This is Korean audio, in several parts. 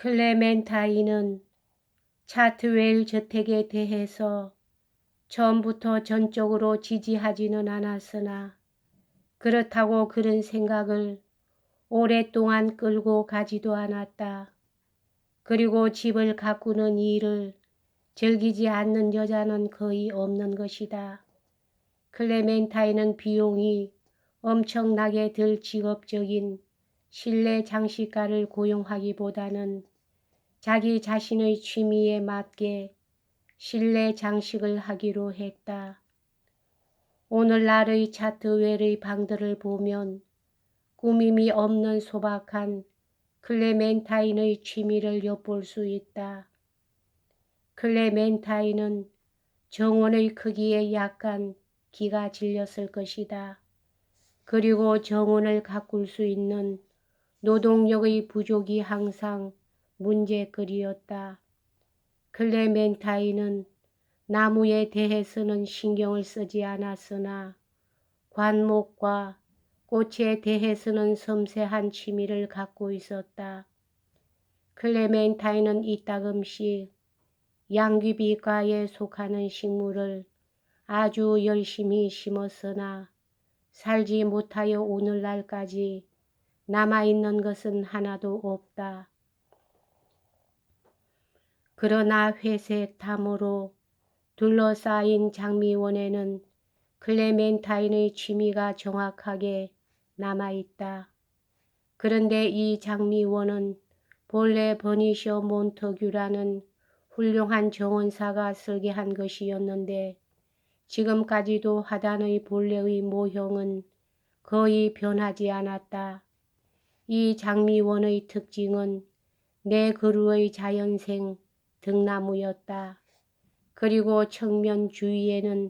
클레멘타인은 차트웰 저택에 대해서 처음부터 전적으로 지지하지는 않았으나 그렇다고 그런 생각을 오랫동안 끌고 가지도 않았다. 그리고 집을 가꾸는 일을 즐기지 않는 여자는 거의 없는 것이다. 클레멘타인은 비용이 엄청나게 들 직업적인 실내 장식가를 고용하기보다는 자기 자신의 취미에 맞게 실내 장식을 하기로 했다. 오늘날의 차트웰의 방들을 보면 꾸밈이 없는 소박한 클레멘타인의 취미를 엿볼 수 있다. 클레멘타인은 정원의 크기에 약간 기가 질렸을 것이다. 그리고 정원을 가꿀 수 있는 노동력의 부족이 항상 문제거리였다. 클레멘타인은 나무에 대해서는 신경을 쓰지 않았으나 관목과 꽃에 대해서는 섬세한 취미를 갖고 있었다. 클레멘타인은 이따금씩 양귀비과에 속하는 식물을 아주 열심히 심었으나 살지 못하여 오늘날까지 남아있는 것은 하나도 없다. 그러나 회색 탐으로 둘러싸인 장미원에는 클레멘타인의 취미가 정확하게 남아있다. 그런데 이 장미원은 본래 버니셔 몬터규라는 훌륭한 정원사가 설계한 것이었는데 지금까지도 화단의 본래의 모형은 거의 변하지 않았다. 이 장미원의 특징은 네 그루의 자연생 등나무였다. 그리고 측면 주위에는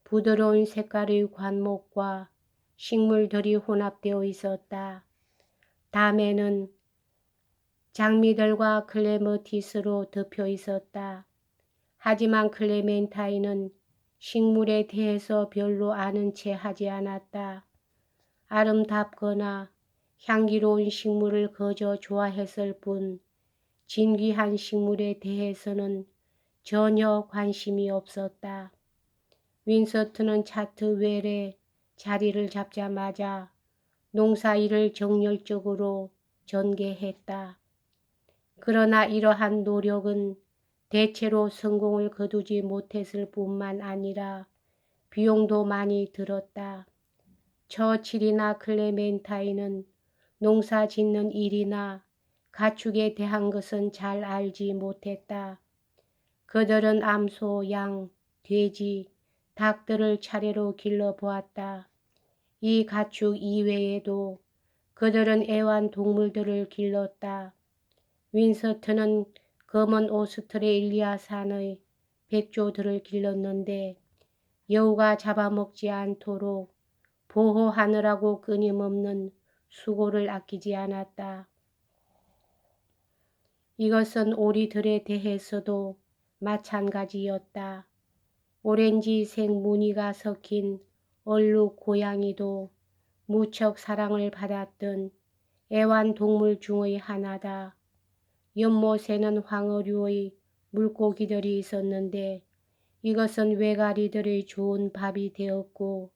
부드러운 색깔의 관목과 식물들이 혼합되어 있었다. 담에는 장미들과 클레마티스로 덮여 있었다. 하지만 클레멘타인은 식물에 대해서 별로 아는 체 하지 않았다. 아름답거나 향기로운 식물을 그저 좋아했을 뿐 진귀한 식물에 대해서는 전혀 관심이 없었다. 윈서트는 차트웰에 자리를 잡자마자 농사일을 정열적으로 전개했다. 그러나 이러한 노력은 대체로 성공을 거두지 못했을 뿐만 아니라 비용도 많이 들었다. 처칠이나 클레멘타인은 농사 짓는 일이나 가축에 대한 것은 잘 알지 못했다. 그들은 암소, 양, 돼지, 닭들을 차례로 길러보았다. 이 가축 이외에도 그들은 애완동물들을 길렀다. 윈서트는 검은 오스트레일리아산의 백조들을 길렀는데 여우가 잡아먹지 않도록 보호하느라고 끊임없는 수고를 아끼지 않았다. 이것은 오리들에 대해서도 마찬가지였다. 오렌지색 무늬가 섞인 얼룩 고양이도 무척 사랑을 받았던 애완동물 중의 하나다. 연못에는 황어류의 물고기들이 있었는데 이것은 외가리들의 좋은 밥이 되었고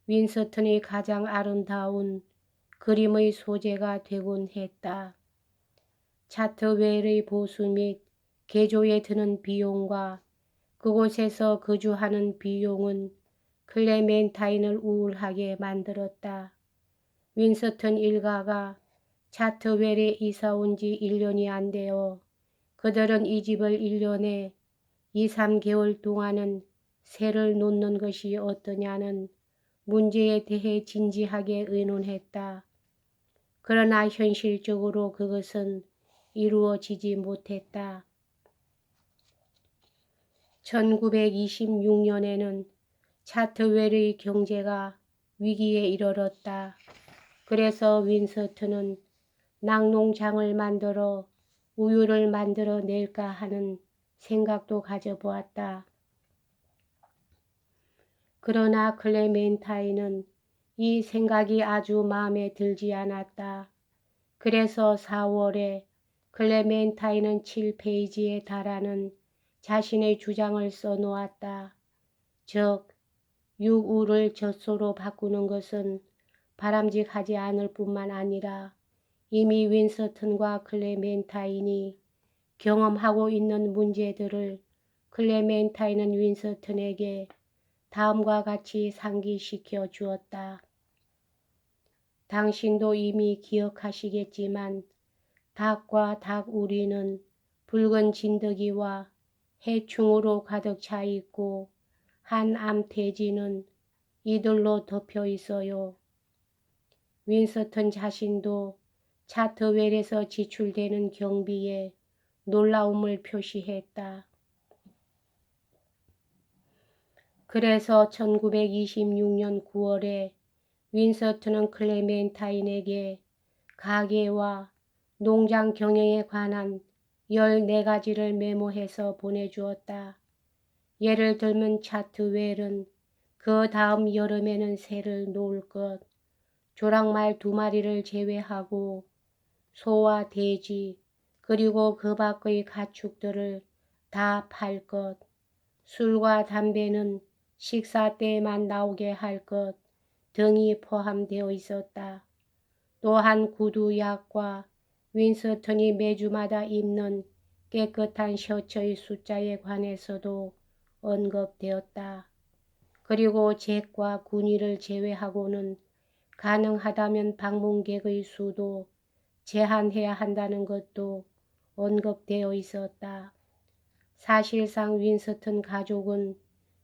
윈서튼의 가장 아름다운 그림의 소재가 되곤 했다. 차트웰의 보수 및 개조에 드는 비용과 그곳에서 거주하는 비용은 클레멘타인을 우울하게 만들었다. 윈서튼 일가가 차트웰에 이사 온 지 1년이 안 되어 그들은 이 집을 1년에 2~3개월 동안은 세를 놓는 것이 어떠냐는 문제에 대해 진지하게 의논했다. 그러나 현실적으로 그것은 이루어지지 못했다. 1926년에는 차트웰의 경제가 위기에 이르렀다. 그래서 윈서트는 낙농장을 만들어 우유를 만들어 낼까 하는 생각도 가져보았다. 그러나 클레멘타인은 이 생각이 아주 마음에 들지 않았다. 그래서 4월에 클레멘타인은 7페이지에 달하는 자신의 주장을 써놓았다. 즉, 육우를 젖소로 바꾸는 것은 바람직하지 않을 뿐만 아니라 이미 윈스턴과 클레멘타인이 경험하고 있는 문제들을 클레멘타인은 윈스턴에게 다음과 같이 상기시켜 주었다. 당신도 이미 기억하시겠지만 닭과 닭우리는 붉은 진드기와 해충으로 가득 차 있고 한 암돼지는 이들로 덮여 있어요. 윈스턴 자신도 차트웰에서 지출되는 경비에 놀라움을 표시했다. 그래서 1926년 9월에 윈스턴은 클레멘타인에게 가게와 농장 경영에 관한 14가지를 메모해서 보내주었다. 예를 들면 차트웰은 그 다음 여름에는 새를 놓을 것, 조랑말 2마리를 제외하고 소와 돼지 그리고 그 밖의 가축들을 다 팔 것, 술과 담배는 식사 때에만 나오게 할 것 등이 포함되어 있었다. 또한 구두, 약과 윈스턴이 매주마다 입는 깨끗한 셔츠의 숫자에 관해서도 언급되었다. 그리고 잭과 군의를 제외하고는 가능하다면 방문객의 수도 제한해야 한다는 것도 언급되어 있었다. 사실상 윈스턴 가족은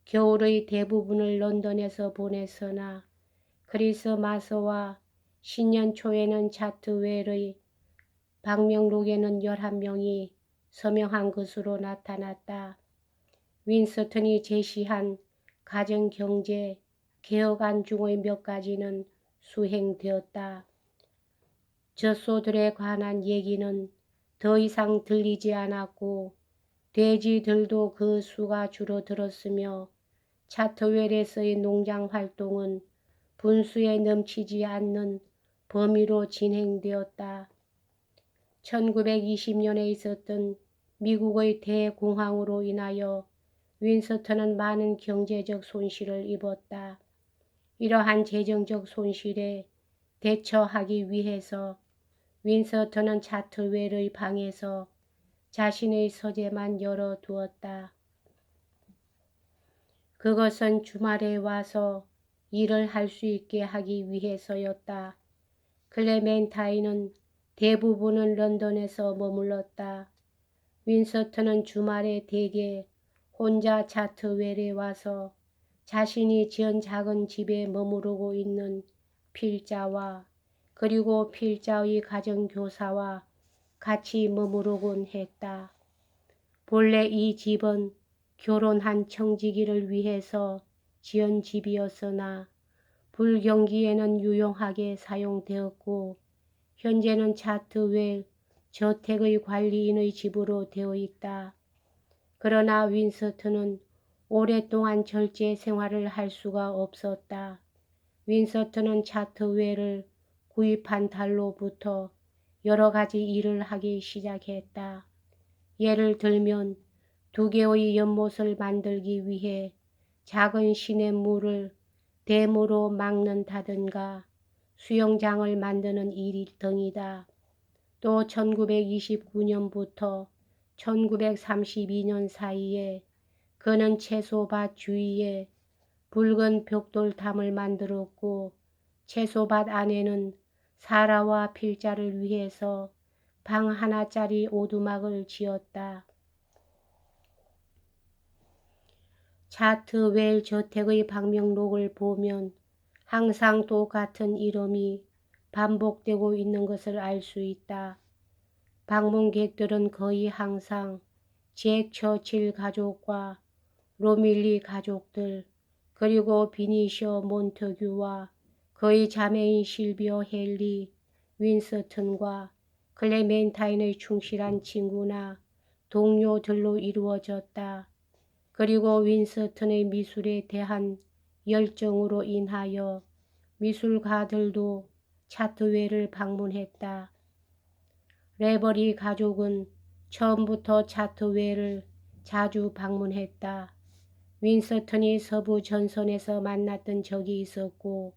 겨울의 대부분을 런던에서 보냈으나 크리스마스와 신년 초에는 차트웰의 방명록에는 11명이 서명한 것으로 나타났다. 윈스턴이 제시한 가정경제 개혁안 중의 몇 가지는 수행되었다. 젖소들에 관한 얘기는 더 이상 들리지 않았고 돼지들도 그 수가 줄어들었으며 차트웰에서의 농장 활동은 분수에 넘치지 않는 범위로 진행되었다. 1920년에 있었던 미국의 대공황으로 인하여 윈스턴은 많은 경제적 손실을 입었다. 이러한 재정적 손실에 대처하기 위해서 윈스턴은 차트웰의 방에서 자신의 서재만 열어두었다. 그것은 주말에 와서 일을 할 수 있게 하기 위해서였다. 클레멘타인은 대부분은 런던에서 머물렀다. 윈스턴은 주말에 대개 혼자 차트웰에 와서 자신이 지은 작은 집에 머무르고 있는 필자와 그리고 필자의 가정교사와 같이 머무르곤 했다. 본래 이 집은 결혼한 청지기를 위해서 지은 집이었으나 불경기에는 유용하게 사용되었고 현재는 차트웰 저택의 관리인의 집으로 되어 있다. 그러나 윈스턴은 오랫동안 절제 생활을 할 수가 없었다. 윈스턴은 차트웰을 구입한 달로부터 여러 가지 일을 하기 시작했다. 예를 들면 2개의 연못을 만들기 위해 작은 시냇물을 댐으로 막는다든가 수영장을 만드는 일 등이다. 또 1929년부터 1932년 사이에 그는 채소밭 주위에 붉은 벽돌담을 만들었고 채소밭 안에는 사라와 필자를 위해서 방 하나짜리 오두막을 지었다. 차트웰 저택의 방명록을 보면 항상 똑같은 이름이 반복되고 있는 것을 알 수 있다. 방문객들은 거의 항상 잭 처칠 가족과 로밀리 가족들 그리고 비니셔 몬터규와 그의 자매인 실비어 헨리 윈스턴과 클레멘타인의 충실한 친구나 동료들로 이루어졌다. 그리고 윈스턴의 미술에 대한 열정으로 인하여 미술가들도 차트웰을 방문했다. 레버리 가족은 처음부터 차트웰을 자주 방문했다. 윈스턴이 서부 전선에서 만났던 적이 있었고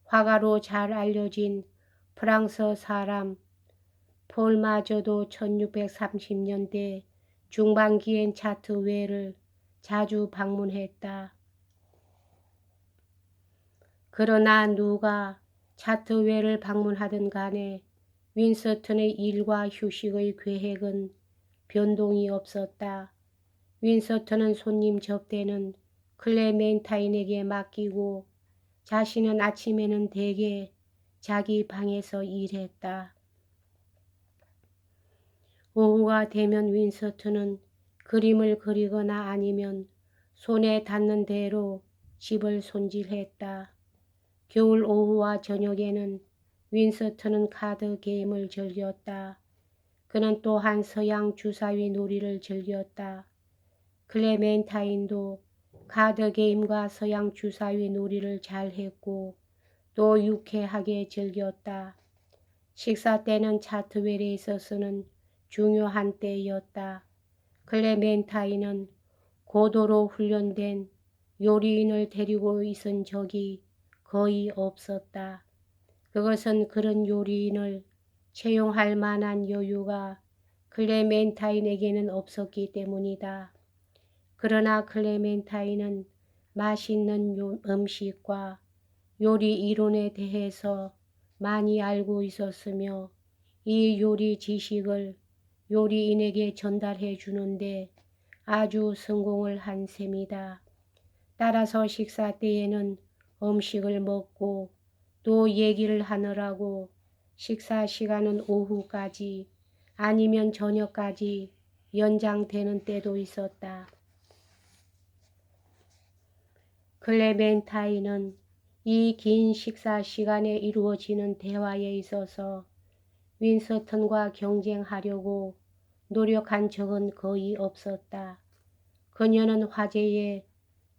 화가로 잘 알려진 프랑스 사람 폴마저도 1630년대 중반기엔 차트웰을 자주 방문했다. 그러나 누가 차트웰을 방문하든 간에 윈스턴의 일과 휴식의 계획은 변동이 없었다. 윈스턴은 손님 접대는 클레멘타인에게 맡기고 자신은 아침에는 대개 자기 방에서 일했다. 오후가 되면 윈스턴은 그림을 그리거나 아니면 손에 닿는 대로 집을 손질했다. 겨울 오후와 저녁에는 윈스턴은 카드 게임을 즐겼다. 그는 또한 서양 주사위 놀이를 즐겼다. 클레멘타인도 카드 게임과 서양 주사위 놀이를 잘했고 또 유쾌하게 즐겼다. 식사 때는 차트웰에 있어서는 중요한 때였다. 클레멘타인은 고도로 훈련된 요리인을 데리고 있은 적이 거의 없었다. 그것은 그런 요리인을 채용할 만한 여유가 클레멘타인에게는 없었기 때문이다. 그러나 클레멘타인은 맛있는 음식과 요리 이론에 대해서 많이 알고 있었으며 이 요리 지식을 요리인에게 전달해 주는데 아주 성공을 한 셈이다. 따라서 식사 때에는 음식을 먹고 또 얘기를 하느라고 식사 시간은 오후까지 아니면 저녁까지 연장되는 때도 있었다. 클레멘타인은 이 긴 식사 시간에 이루어지는 대화에 있어서 윈스턴과 경쟁하려고 노력한 적은 거의 없었다. 그녀는 화제에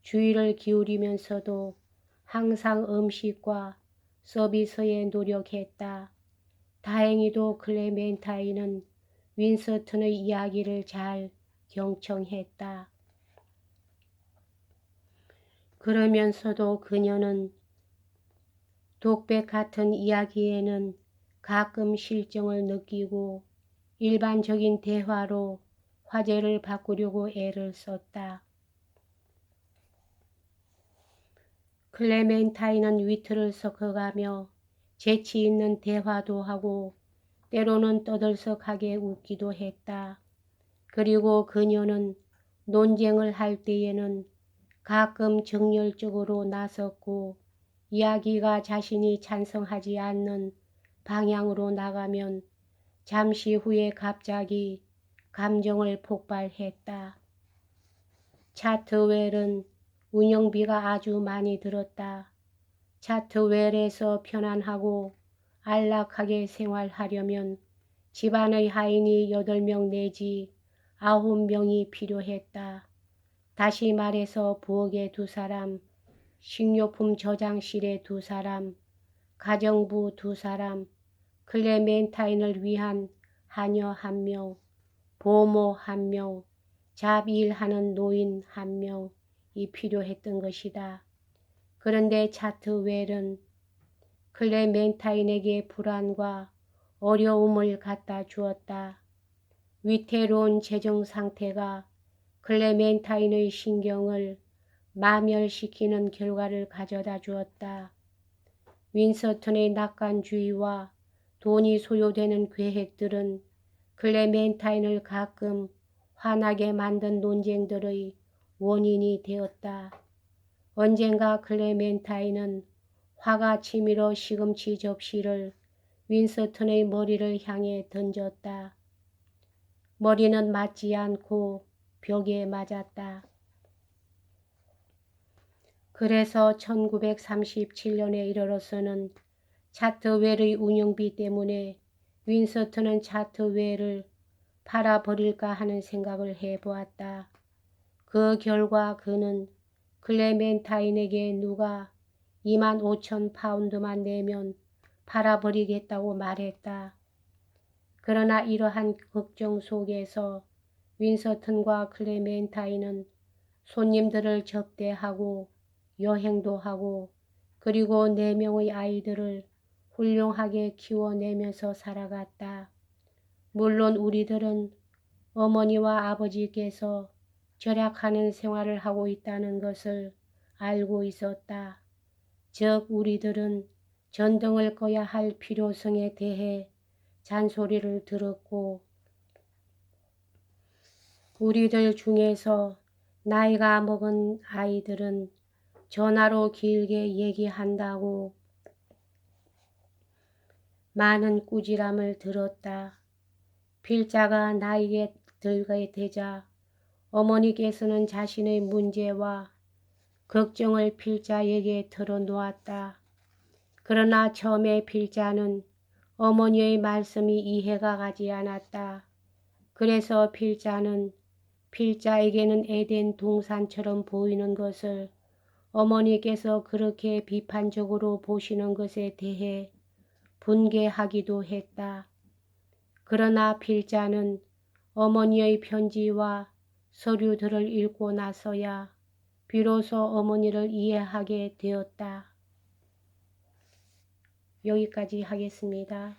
주의를 기울이면서도 항상 음식과 서비스에 노력했다. 다행히도 클레멘타인은 윈스턴의 이야기를 잘 경청했다. 그러면서도 그녀는 독백 같은 이야기에는 가끔 실정을 느끼고 일반적인 대화로 화제를 바꾸려고 애를 썼다. 클레멘타인은 위트를 섞어가며 재치 있는 대화도 하고 때로는 떠들썩하게 웃기도 했다. 그리고 그녀는 논쟁을 할 때에는 가끔 정열적으로 나섰고 이야기가 자신이 찬성하지 않는 방향으로 나가면 잠시 후에 갑자기 감정을 폭발했다. 차트웰은 운영비가 아주 많이 들었다. 차트웰에서 편안하고 안락하게 생활하려면 집안의 하인이 8명 내지 9명이 필요했다. 다시 말해서 부엌에 2사람, 식료품 저장실에 2사람, 가정부 2사람, 클레멘타인을 위한 하녀 1명, 보모 1명, 잡일하는 노인 1명이 필요했던 것이다. 그런데 차트웰은 클레멘타인에게 불안과 어려움을 갖다 주었다. 위태로운 재정 상태가 클레멘타인의 신경을 마멸시키는 결과를 가져다 주었다. 윈스턴의 낙관주의와 돈이 소요되는 계획들은 클레멘타인을 가끔 화나게 만든 논쟁들의 원인이 되었다. 언젠가 클레멘타인은 화가 치밀어 시금치 접시를 윈스턴의 머리를 향해 던졌다. 머리는 맞지 않고 벽에 맞았다. 그래서 1937년에 이르러서는 차트웰의 운영비 때문에 윈스턴은 차트웰을 팔아버릴까 하는 생각을 해보았다. 그 결과 그는 클레멘타인에게 누가 25,000파운드만 내면 팔아버리겠다고 말했다. 그러나 이러한 걱정 속에서 윈서튼과 클레멘타인은 손님들을 접대하고 여행도 하고 그리고 4명의 아이들을 훌륭하게 키워내면서 살아갔다. 물론 우리들은 어머니와 아버지께서 절약하는 생활을 하고 있다는 것을 알고 있었다. 즉 우리들은 전등을 꺼야 할 필요성에 대해 잔소리를 들었고 우리들 중에서 나이가 먹은 아이들은 전화로 길게 얘기한다고 많은 꾸지람을 들었다. 필자가 나이에 들게 되자 어머니께서는 자신의 문제와 걱정을 필자에게 털어놓았다. 그러나 처음에 필자는 어머니의 말씀이 이해가 가지 않았다. 그래서 필자는 필자에게는 에덴 동산처럼 보이는 것을 어머니께서 그렇게 비판적으로 보시는 것에 대해 분개하기도 했다. 그러나 필자는 어머니의 편지와 서류들을 읽고 나서야 비로소 어머니를 이해하게 되었다. 여기까지 하겠습니다.